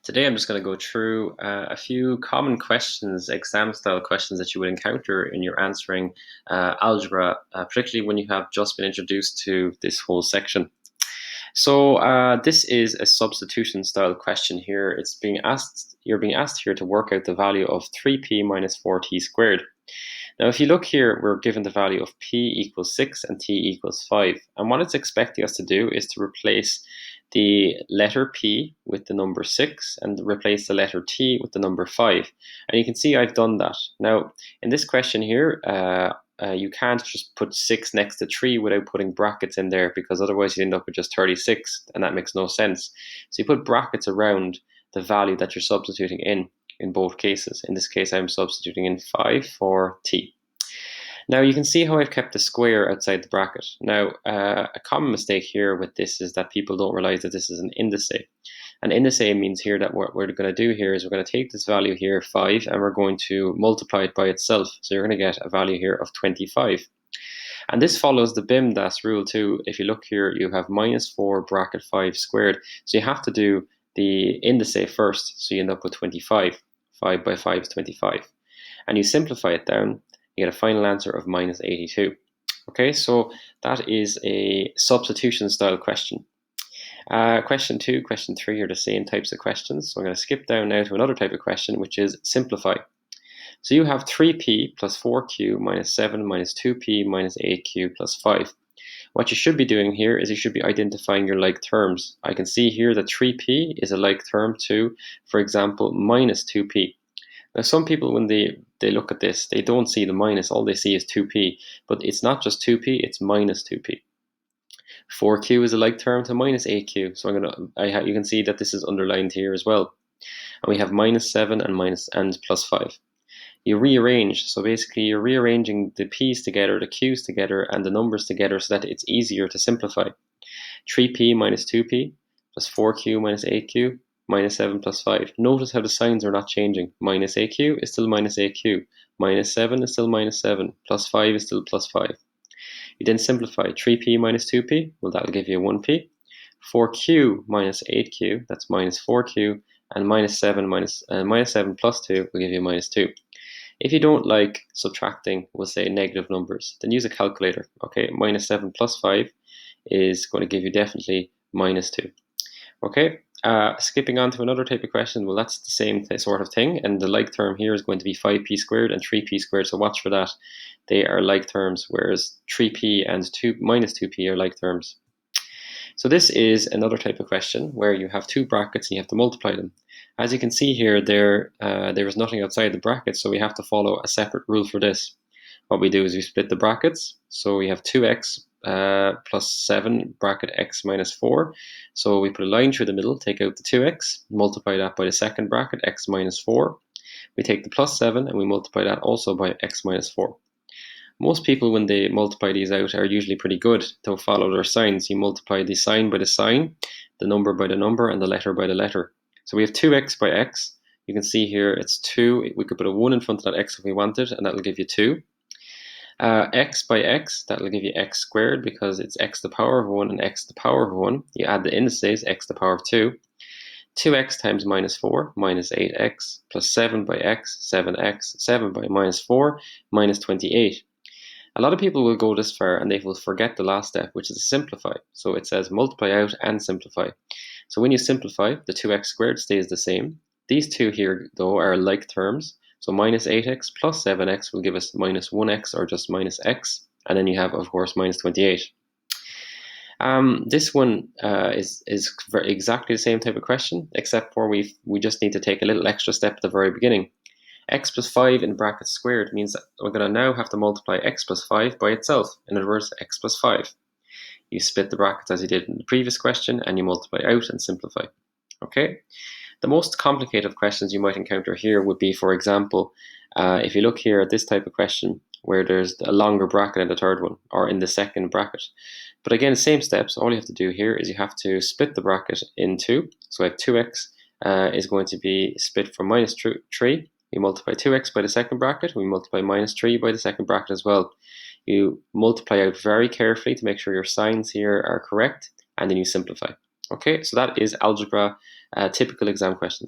Today I'm just going to go through a few common questions, exam style questions that you would encounter in your answering algebra, particularly when you have just been introduced to this whole section. So this is a substitution style question here. You're being asked here to work out the value of 3p minus 4t squared. Now, if you look here, we're given the value of p equals 6 and t equals 5. And what it's expecting us to do is to replace the letter p with the number 6 and replace the letter t with the number 5. And you can see I've done that. Now, in this question here, you can't just put 6 next to 3 without putting brackets in there, because otherwise you end up with just 36, and that makes no sense. So you put brackets around the value that you're substituting in both cases. In this case, I'm substituting in 5 for t. Now you can see how I've kept the square outside the bracket. Now a common mistake here with this is that people don't realize that this is an indice. An indice means here that what we're going to do here is we're going to take this value here, 5, and we're going to multiply it by itself. So you're going to get a value here of 25. And this follows the BIMDAS rule too. If you look here, you have minus 4 bracket 5 squared. So you have to do the indice first, so you end up with 25. 5 by 5 is 25. And you simplify it down, you get a final answer of minus 82. Okay, so that is a substitution style question. Question 2, question 3 are the same types of questions. So I'm going to skip down now to another type of question, which is simplify. So you have 3p plus 4q minus 7 minus 2p minus 8q plus 5. What you should be doing here is you should be identifying your like terms. I can see here that 3p is a like term to, for example, minus 2p. Now some people, when they look at this, they don't see the minus, all they see is 2p, but it's not just 2p, it's minus 2p. 4q is a like term to minus 8q, so you can see that this is underlined here as well. And we have minus 7 and plus 5. You rearrange, so basically you're rearranging the p's together, the q's together, and the numbers together so that it's easier to simplify. 3p minus 2p plus 4q minus 8q minus 7 plus 5. Notice how the signs are not changing. Minus 8q is still minus 8q, minus 7 is still minus 7, plus 5 is still plus 5. You then simplify 3p minus 2p, well, that'll give you 1p. 4q minus 8q, that's minus 4q, and minus 7 plus 2 will give you minus 2. If you don't like subtracting, we'll say negative numbers, then use a calculator. Okay, minus 7 plus 5 is going to give you definitely minus 2. Okay, skipping on to another type of question, well, that's the same sort of thing, and the like term here is going to be 5p squared and 3p squared, so watch for that. They are like terms, whereas 3p and minus 2p are like terms. So this is another type of question where you have two brackets and you have to multiply them. As you can see here, there is nothing outside the brackets, so we have to follow a separate rule for this. What we do is we split the brackets, so we have 2x plus 7 bracket x minus 4. So we put a line through the middle, take out the 2x, multiply that by the second bracket, x minus 4. We take the plus 7 and we multiply that also by x minus 4. Most people, when they multiply these out, are usually pretty good to follow their signs. You multiply the sign by the sign, the number by the number, and the letter by the letter. So we have 2x by x. You can see here it's 2. We could put a 1 in front of that x if we wanted, and that will give you 2. X by x, that will give you x squared, because it's x to the power of 1 and x to the power of 1. You add the indices, x to the power of 2. 2x times minus 4, minus 8x, plus 7 by x, 7x, 7 by minus 4, minus 28. A lot of people will go this far and they will forget the last step, which is to simplify. So it says multiply out and simplify. So when you simplify, the 2x squared stays the same. These two here, though, are like terms. So minus 8x plus 7x will give us minus 1x, or just minus x. And then you have, of course, minus 28. This one is exactly the same type of question, except for we just need to take a little extra step at the very beginning. X plus 5 in brackets squared means that we're going to now have to multiply x plus 5 by itself. In other words, x plus 5. You split the brackets as you did in the previous question, and you multiply out and simplify. Okay. The most complicated questions you might encounter here would be, for example, if you look here at this type of question, where there's a longer bracket in the third one, or in the second bracket. But again, same steps. All you have to do here is you have to split the bracket in 2. So I have 2x is going to be split from minus 3. We multiply 2x by the second bracket. We multiply minus 3 by the second bracket as well. You multiply out very carefully to make sure your signs here are correct, and then you simplify. Okay, so that is algebra typical exam questions.